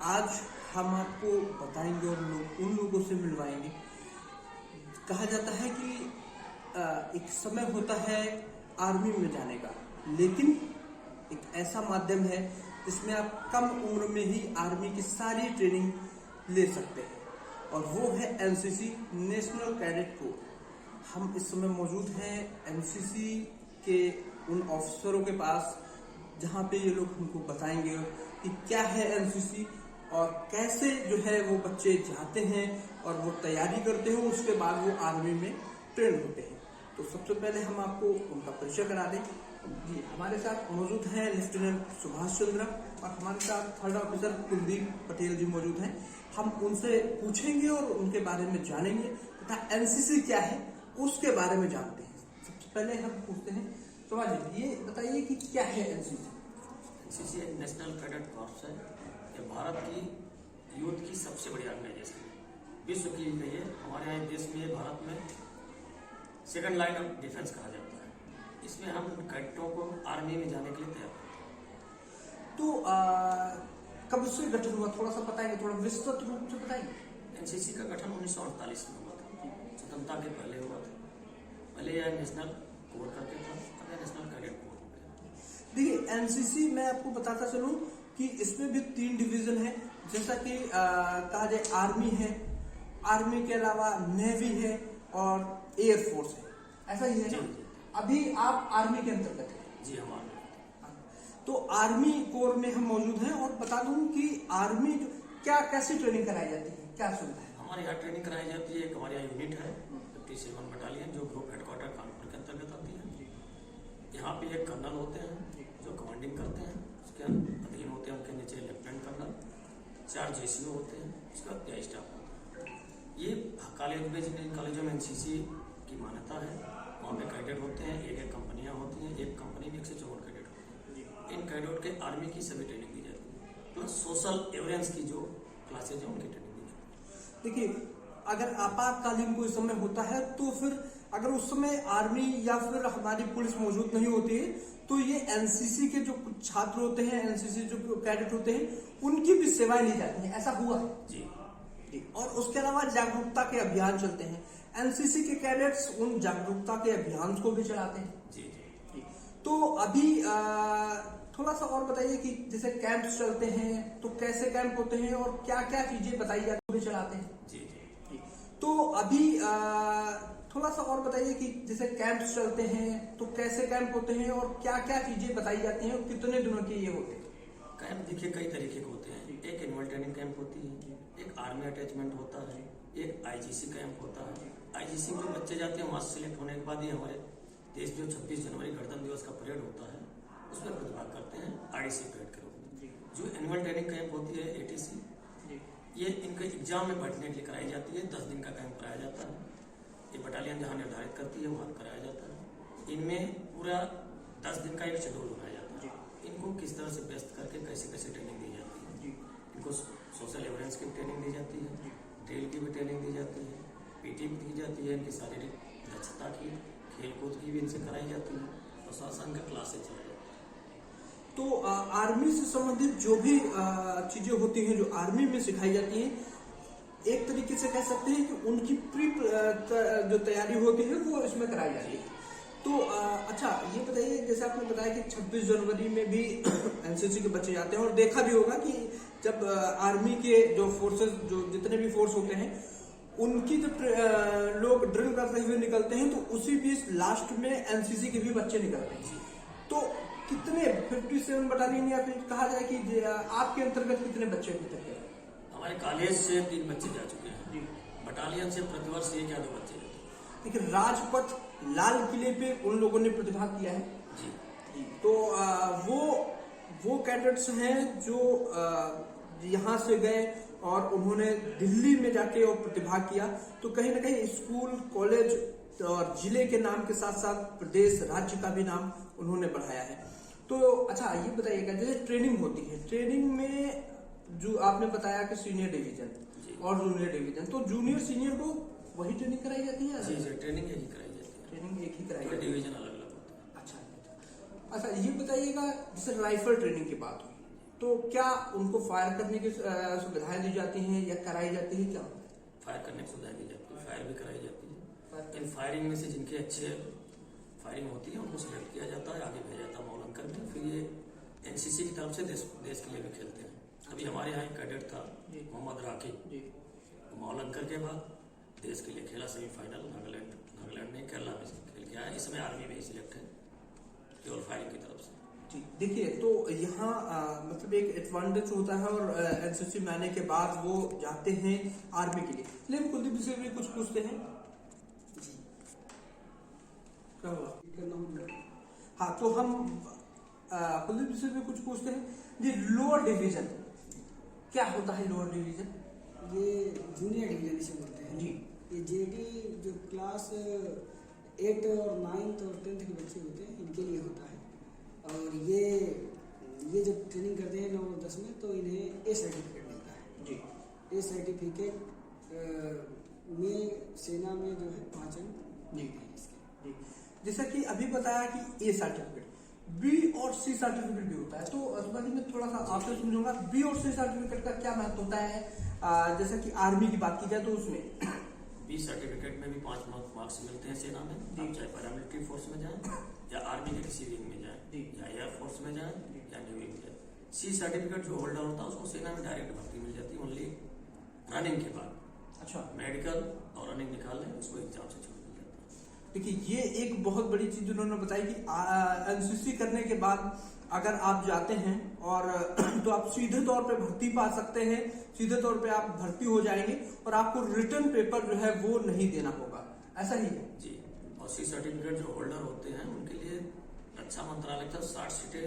आज हम आपको बताएंगे और उन लोगों से मिलवाएंगे। कहा जाता है कि एक समय होता है आर्मी में जाने का, लेकिन एक ऐसा माध्यम है जिसमें आप कम उम्र में ही आर्मी की सारी ट्रेनिंग ले सकते हैं, और वो है एनसीसी, नेशनल कैडेट कोर। हम इस समय मौजूद हैं एनसीसी के उन ऑफिसरों के पास, जहाँ पे ये लोग हमको बताएंगे कि क्या है एनसीसी और कैसे जो है वो बच्चे जाते हैं और वो तैयारी करते हैं, उसके बाद वो आर्मी में ट्रेन होते हैं। तो सबसे पहले हम आपको उनका परिचय करा दें। जी, हमारे साथ मौजूद हैं लेफ्टिनेंट सुभाष चंद्र और हमारे साथ थर्ड ऑफिसर कुलदीप पटेल जी मौजूद हैं। हम उनसे पूछेंगे और उनके बारे में जानेंगे तथा एनसीसी क्या है उसके बारे में जानते हैं। सबसे पहले हम पूछते हैं सुभाष जी, ये बताइए कि क्या है एनसीसी? एनसीसी एक नेशनल कैडेट कॉर्प्स है। ये भारत की यूथ की सबसे बड़ी ऑर्गेनाइजेशन है, विश्व की गई है। हमारे यहाँ देश में, भारत में सेकंड लाइन ऑफ डिफेंस कहा जाता है। इसमें हम कैडेटों को आर्मी में जाने के लिए तैयार करते हैं। तो कब इससे गठन हुआ, थोड़ा सा बताएंगे, थोड़ा विस्तृत रूप से बताएंगे। एनसीसी का गठन 1948 में हुआ था, स्वतंत्रता के पहले हुआ था। पहले यह नेशनल कोर करके था, अब यह नेशनल कैडेट कोर हो गया। देखिए एनसीसी मैं आपको बताता चलूं कि इसमें भी 3 डिवीजन है। जैसा कि कहा जाए आर्मी है, आर्मी के अलावा नेवी है और एयरफोर्स है, ऐसा ही है ना? अभी आप आर्मी के अंतर्गत है। जी, हमारे तो आर्मी कोर में हम मौजूद हैं और बता दूं कि आर्मी क्या कैसी ट्रेनिंग कराई जाती है, क्या सुविधा है? हमारे यहाँ ट्रेनिंग कराई जाती है। एक हमारे यहाँ यूनिट है 57 बटालियन, जो ग्रुप हेडक्वार्टर कानपुर के अंतर्गत आती है। यहाँ पे एक कर्नल होते हैं जो कमांडिंग करते हैं, उसके अधीन होते हैं, उनके नीचे लेफ्टिनेंट कर्नल, 4 जेसीओ होते हैं, उसके बाद 2 स्टाफ होते हैं। ये कॉलेजों में एनसीसी की मान्यता है। वहाँ पे कैडेट होते हैं, एक कंपनियां होती हैं, एक कंपनी में 164 कैडेट होते हैं। इन कैडेट के आर्मी की सभी ट्रेनिंग दी जाती है, प्लस सोशल अवेयरेंस की जो क्लासेज है उनकी ट्रेनिंग दी जाती है। देखिए अगर आपातकालीन कोई समय होता है तो फिर अगर उस समय आर्मी या फिर हमारी पुलिस मौजूद नहीं होती है तो ये एनसीसी के जो कुछ छात्र होते हैं, एनसीसी जो कैडेट होते हैं, उनकी भी सेवाएं ली जाती हैं। ऐसा हुआ है जी। और उसके अलावा जागरूकता के अभियान चलते हैं। एनसीसी के कैडेट्स उन जागरूकता के अभियान को भी चलाते हैं। जी। तो अभी थोड़ा सा और बताइए कि जैसे कैंप्स चलते हैं तो कैसे कैंप होते हैं और क्या क्या चीजें बताई जाती है, चलाते हैं। जी। तो अभी थोड़ा सा और बताइए कि जैसे कैंप्स चलते हैं तो कैसे कैंप होते हैं और क्या क्या चीजें बताई जाती हैं और कितने दिनों के ये होते हैं? कैंप देखिए कई तरीके के होते हैं। एक एनुअल ट्रेनिंग कैंप होती है, एक आर्मी अटैचमेंट होता है, एक आईजीसी कैंप होता है। आईजीसी में बच्चे जाते हैं, वहां से सिलेक्ट होने के बाद ही हमारे देश जो 26 जनवरी गणतंत्र दिवस का परेड होता है उसमें प्रतिभाग करते हैं आईडीसी परेड के रूप में। जो एनुअल ट्रेनिंग कैंप होती है एटीसी, ये इनके एग्जाम में बैठने के लिए कराई जाती है। 10 दिन का कैंप कराया जाता है। ये बटालियन जहाँ निर्धारित करती है वहां कराया जाता है। इनमें पूरा 10 दिन का एक शेड्यूल बनाया जाता है। इनको किस तरह से व्यस्त करके कैसे कैसे ट्रेनिंग दी जाती है। इनको सोशल अवेयरेंस की ट्रेनिंग दी जाती है, ड्रिल की भी ट्रेनिंग दी जाती है, पीटी भी दी जाती है, इनकी शारीरिक दक्षता की, खेलकूद की भी इनसे कराई जाती है, प्रशासन का क्लासेज चलाया जाता है। तो आर्मी से संबंधित जो भी चीजें होती हैं जो आर्मी में सिखाई जाती हैं, एक तरीके से कह सकते हैं कि उनकी प्री जो तैयारी होती है वो इसमें कराई जाती है। तो अच्छा ये बताइए, जैसे आपने बताया कि 26 जनवरी में भी एनसीसी के बच्चे जाते हैं और देखा भी होगा कि जब आर्मी के जो फोर्सेस, जो जितने भी फोर्स होते हैं, उनकी जब लोग ड्रिल करते हुए निकलते हैं तो उसी बीच लास्ट में एनसीसी के भी बच्चे निकलते हैं। तो कितने 57 बटालियन या फिर कहा जाए कि आपके अंतर्गत कितने बच्चे अभी तक है? हमारे कॉलेज से 3 बच्चे जा चुके हैं। बटालियन से प्रतिवर्ष 1 या 2 बच्चे जाते हैं। लेकिन राजपथ लाल किले पे उन लोगों ने प्रतिभाग किया है। जी। तो वो कैडेट्स हैं जो यहाँ से गए और उन्होंने दिल्ली में जाके और प्रतिभाग किया। तो कहीं ना कहीं स्कूल, कॉलेज और जिले के नाम के साथ साथ प्रदेश, राज्य का भी नाम उन्होंने बढ़ाया है। तो अच्छा ये बताइएगा, जैसे ट्रेनिंग होती है, ट्रेनिंग में जो आपने बताया कि सीनियर डिवीजन और जूनियर डिवीजन, तो जूनियर सीनियर को वही ट्रेनिंग कराई जाती है? जी, ट्रेनिंग एक ही कराई जाती है। ट्रेनिंग एक ही कराई जाती है, डिवीजन अलग अलग होता है। अच्छा ये बताइएगा, जैसे राइफल ट्रेनिंग की बात हुई, तो क्या उनको फायर करने की सुविधाएं दी जाती हैं या कराई जाती है, क्या होता है? फायर करने की सुविधा दी जाती है, फायर भी कराई जाती है। इन फायरिंग में से जिनके अच्छे फायरिंग होती है उनको सिलेक्ट किया जाता है, आगे भेजा जाता है मौलंकर में। फिर ये एनसीसी की तरफ से देश के लिए भी खेलते हैं। अभी हमारे यहाँ एक कैडेट था मोहम्मद राकी, मौलंकर के बाद देश के लिए खेला सेमीफाइनल, नागालैंड में केरला में खेल के आया। इसमें आर्मी में ही सिलेक्ट है केवल फायरिंग की तरफ से। देखिए, तो यहाँ मतलब एक एडवांटेज होता है और एनसीसी में आने के बाद वो जाते हैं आर्मी के लिए। लेकिन कुलदीप से भी कुछ पूछते हैं, क्या हुआ? हाँ, तो हम कुलदीप से भी कुछ पूछते हैं जी। लोअर डिवीजन क्या होता है? लोअर डिवीजन ये जूनियर डिवीजन इसे बोलते हैं जी। ये जेडी जो क्लास 8 और 9 और 10th के बच्चे होते हैं इनके लिए होता है। और ये जब ट्रेनिंग करते हैं 9 और 10 में तो इन्हें ए सर्टिफिकेट मिलता है जी। ए सर्टिफिकेट में सेना में जो है 5 अंक मिलते हैं इसके जी। जैसा कि अभी बताया कि ए सर्टिफिकेट, बी और सी सर्टिफिकेट भी होता है। तो इस बारे में थोड़ा सा आपसे समझूंगा, बी और सी सर्टिफिकेट का क्या महत्व होता है? जैसा कि आर्मी की बात की जाए तो उसमें बी सर्टिफिकेट में भी 5 मार्क्स मिलते हैं सेना में। आप चाहे पैरामिलिट्री फोर्स में जाएं या आर्मी के किसी विंग में जाएं या एयरफोर्स में जाएं या नेवी में जाएं। सी सर्टिफिकेट जो होल्डर होता है उसको सेना में डायरेक्ट भर्ती मिल जाती है ओनली रनिंग के बाद। अच्छा, मेडिकल और रनिंग निकाल लें उसको एग्जाम से छूट मिल जाता है। देखिए, ये एक बहुत बड़ी चीज उन्होंने बताई कि एनसीसी करने के बाद अगर आप जाते हैं और तो आप सीधे तौर पे भर्ती पा सकते हैं, सीधे तौर पे आप भर्ती हो जाएंगे और आपको रिटर्न पेपर जो है वो नहीं देना होगा, ऐसा ही है जी। और सी सर्टिफिकेट जो होल्डर होते हैं उनके लिए रक्षा मंत्रालय की 60 सीटें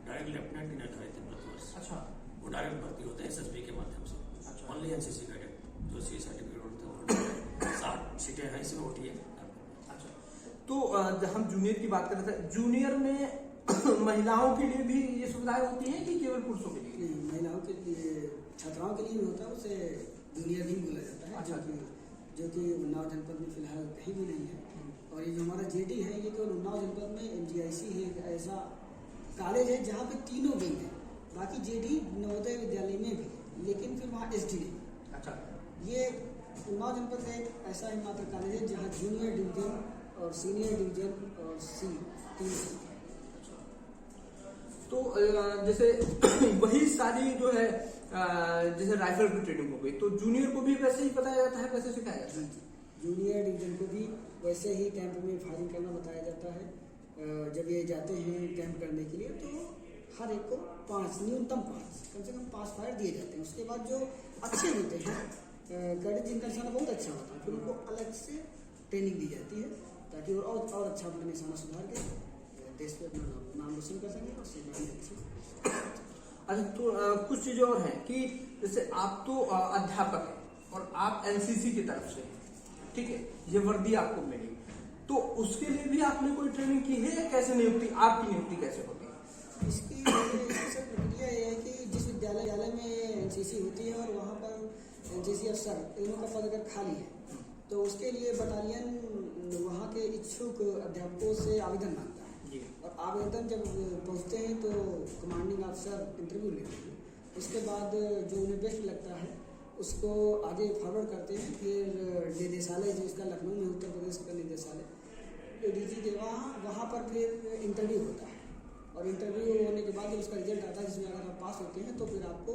डायरेक्ट लेफ्टिनेंट निर्धारित है प्रति वर्ष। अच्छा, वो डायरेक्ट भर्ती होते हैं एसएसबी के माध्यम से। अच्छा, ओनली एनसीसी कैडेट जो सी सर्टिफिकेट होते हैं 60 सीटें हैं इसमें होती है। अच्छा, तो हम जूनियर की बात कर रहे थे, जूनियर में महिलाओं के लिए भी ये सुविधाएं होती हैं कि केवल पुरुषों के लिए? महिलाओं के लिए, छात्राओं के लिए भी होता है, उसे जूनियर भी बोला जाता है। अच्छा, जो कि उन्नाव जनपद में फिलहाल कहीं भी नहीं है। और ये जो हमारा जेडी है ये केवल उन्नाव जनपद में एमजीआईसी है एक ऐसा कॉलेज है जहाँ पे तीनों विंग है। बाकी जेडी नवोदय विद्यालय में भी है, लेकिन फिर वहाँ एसडी नहीं। अच्छा, ये उन्नाव जनपद का एक ऐसा ही मात्र कॉलेज है जहाँ जूनियर डिवीजन और सीनियर डिवीजन और सी 3 तो जैसे वही सारी जो है जैसे राइफल की ट्रेनिंग हो गई, तो जूनियर को भी वैसे ही बताया जाता है, वैसे सिखाया जाता है? जूनियर डिवीजन को भी वैसे ही कैंप में फायरिंग करना बताया जाता है। जब ये जाते हैं कैंप करने के लिए तो हर एक को 5 न्यूनतम 5 कम से कम 5 फायर दिए जाते हैं। उसके बाद जो अच्छे होते हैं कैडेट जिनका निशाना बहुत अच्छा होता है फिर उनको अलग से ट्रेनिंग दी जाती है ताकि वो और अच्छा अपना निशाना सुधार के देश पे अपना नाम रोशन कर सकें और सेना में अच्छे। अच्छा, तो कुछ चीजें और हैं कि जैसे आप तो अध्यापक हैं और आप एनसीसी की तरफ से, ठीक है, ये वर्दी आपको मिली, तो उसके लिए भी आपने कोई ट्रेनिंग की है या कैसे नियुक्ति, आपकी नियुक्ति कैसे होती है? इसकी प्रक्रिया ये है कि जिस विद्यालय में एनसीसी होती है और वहाँ पर एनसीसी अफसर तीनों का पद अगर खाली है तो उसके लिए बटालियन वहाँ के इच्छुक अध्यापकों से आवेदन मांगता है। और आवेदन जब पहुँचते हैं तो कमांडिंग अफसर इंटरव्यू लेते हैं। उसके बाद जो उन्हें बेस्ट लगता है उसको आगे फॉरवर्ड करते हैं। फिर निदेशालय जो इसका लखनऊ में उत्तर प्रदेश का निदेशालय डीजी वहाँ पर फिर इंटरव्यू होता है। और इंटरव्यू होने के बाद जब उसका रिजल्ट आता है जिसमें अगर आप पास होते हैं तो फिर आपको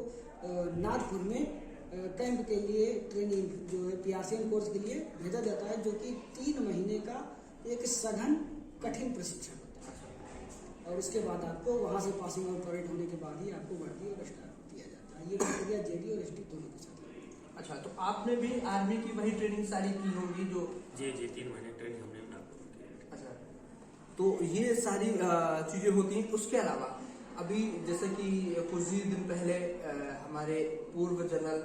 नागपुर में कैंप के लिए ट्रेनिंग जो है पीआरसीएम कोर्स के लिए भेजा जाता है, जो कि 3 महीने का एक सघन कठिन प्रशिक्षण होता है। और उसके बाद आपको वहाँ से पासिंग आउट परेड होने के बाद ही आपको भर्ती और स्टार्ट दिया जाता है। ये प्रक्रिया जेडी और एसडी दोनों के साथ। अच्छा, तो आपने भी आर्मी की वही ट्रेनिंग सारी की होगी जो? जी 3 महीने ट्रेनिंग हमने नागपुर में की। अच्छा, तो ये सारी चीजें होती हैं। उसके अलावा अभी जैसे कि कुछ ही दिन पहले हमारे पूर्व जनरल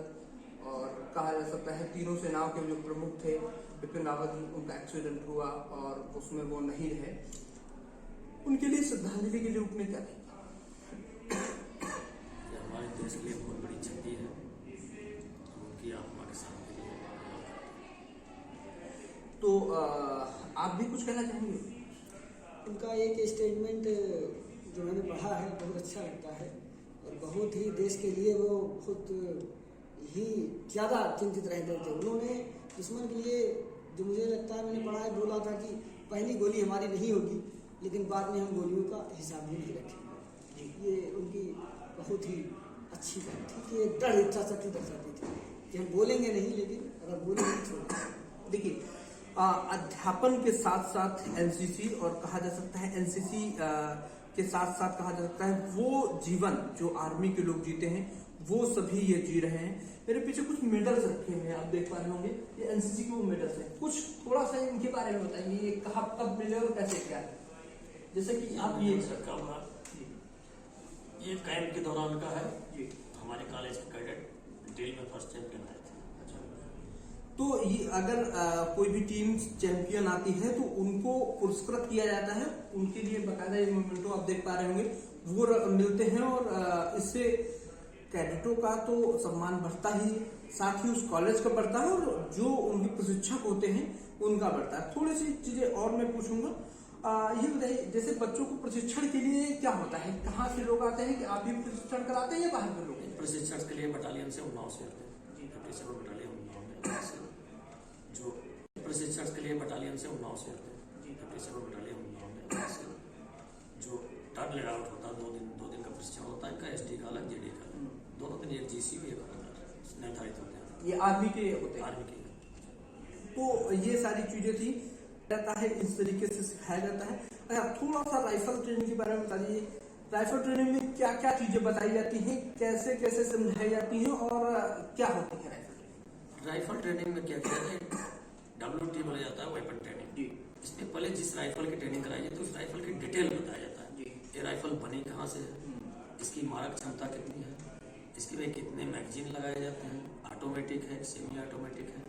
और कहा जा सकता है तीनों सेनाओं के जो प्रमुख थे बिपिन रावत, उनका एक्सीडेंट हुआ और उसमें वो नहीं रहे। उनके लिए श्रद्धांजलि के लिए उठने क्या थी? हमारे देश के लिए बहुत बड़ी क्षति है, उनकी आत्मा के साथ के लिए। तो आप भी कुछ कहना चाहेंगे? उनका एक स्टेटमेंट जो मैंने पढ़ा है बहुत अच्छा लगता है और बहुत ही देश के लिए वो बहुत ही ज़्यादा चिंतित रहते थे। उन्होंने दुश्मन के लिए, जो मुझे लगता है मैंने पढ़ा है, बोला था कि पहली गोली हमारी नहीं होगी, लेकिन बाद में हम गोलियों का हिसाब भी नहीं रखेंगे। ये उनकी बहुत ही अच्छी बात थी कि एक दृढ़ इच्छा शक्ति दर्शाती थी कि हम बोलेंगे नहीं, लेकिन अगर बोलेंगे नहीं छोड़ेंगे। देखिए, अध्यापन के साथ साथ एनसीसी, और कहा जा सकता है एनसीसी के साथ साथ कहा जा सकता है वो जीवन जो आर्मी के लोग जीते हैं वो सभी ये जी रहे हैं। मेरे पीछे कुछ मेडल्स रखे हुए हैं, आप देख पा रहे होंगे, ये एनसीसी के वो मेडल्स हैं। कुछ थोड़ा सा इनके बारे में बताएंगे, ये कहाँ कब मिले और कैसे क्या है? जैसे कि आप ये कैंप के दौरान का है जी, हमारे कॉलेज के कैडेट ड्रिल में फर्स्ट चैंपियन आए थे। अच्छा, तो ये अगर कोई भी टीम चैंपियन आती है तो उनको पुरस्कृत किया जाता है, उनके लिए बकायदा ये मोमेंटो आप देख पा रहे होंगे वो मिलते हैं, और इससे कैडेटों का तो सम्मान बढ़ता ही, साथ ही उस कॉलेज का बढ़ता है, और जो उनके प्रशिक्षक होते हैं उनका बढ़ता है। थोड़ी सी चीजें और मैं पूछूंगा, ये बताइए, जैसे बच्चों को प्रशिक्षण के लिए क्या होता है, कहाँ से लोग आते हैं, कि आप भी प्रशिक्षण कराते हैं या बाहर के लोग? प्रशिक्षण के लिए बटालियन से उन्नाव से आते हैं, बटालियन उन्नाव में, जो प्रशिक्षण के लिए बटालियन से उन्नाव से आते हैं, बटालियन उन्नाव में, जो टर्न लेट आउट होता है, 2 दिन का प्रशिक्षण होता है, इनका एसडी का अलग, जेडी का अलग, दोनों दिन एक जीसी भी निर्धारित होते हैं। ये आर्मी के होते हैं? आर्मी के। तो ये सारी चीजें थी, रहता है इस तरीके से सिखाया जाता है। अच्छा, थोड़ा सा राइफल ट्रेनिंग के बारे में बताइए, राइफल ट्रेनिंग में क्या क्या चीजें बताई जाती हैं, कैसे कैसे समझाई जाती हैं, और क्या होती है राइफल ट्रेनिंग? राइफल ट्रेनिंग में क्या कहते हैं, WT बोला जाता है, वेपन ट्रेनिंग। इसमें पहले जिस राइफल की ट्रेनिंग कराई जाती है उस राइफल की डिटेल बताया जाता है। ये राइफल बनी कहाँ से है, इसकी मारक क्षमता कितनी है, इसके में कितने मैगजीन लगाए जाते हैं, ऑटोमेटिक है, सेमी ऑटोमेटिक है,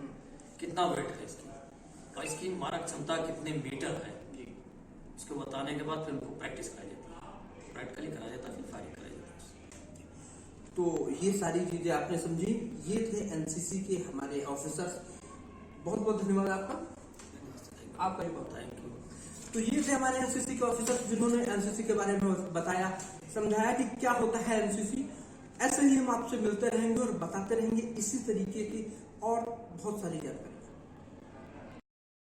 कितना वेट है इसकी, और इसकी मारक क्षमता कितने मीटर है। इसको बताने के बाद फिर उनको प्रैक्टिस कराई जाती है, प्रैक्टिकली कराया जाता है, फिर फायरिंग कराई जाती है। तो ये सारी चीजें आपने समझी। ये थे एनसीसी के हमारे ऑफिसर्स। बहुत बहुत धन्यवाद आपका भी बहुत थैंक यू। तो ये थे हमारे एनसीसी के ऑफिसर्स, जिन्होंने एनसीसी के बारे में बताया, समझाया कि क्या होता है एनसीसी। ऐसे ही हम आपसे मिलते रहेंगे और बताते रहेंगे इसी तरीके की और बहुत सारी जानकारी।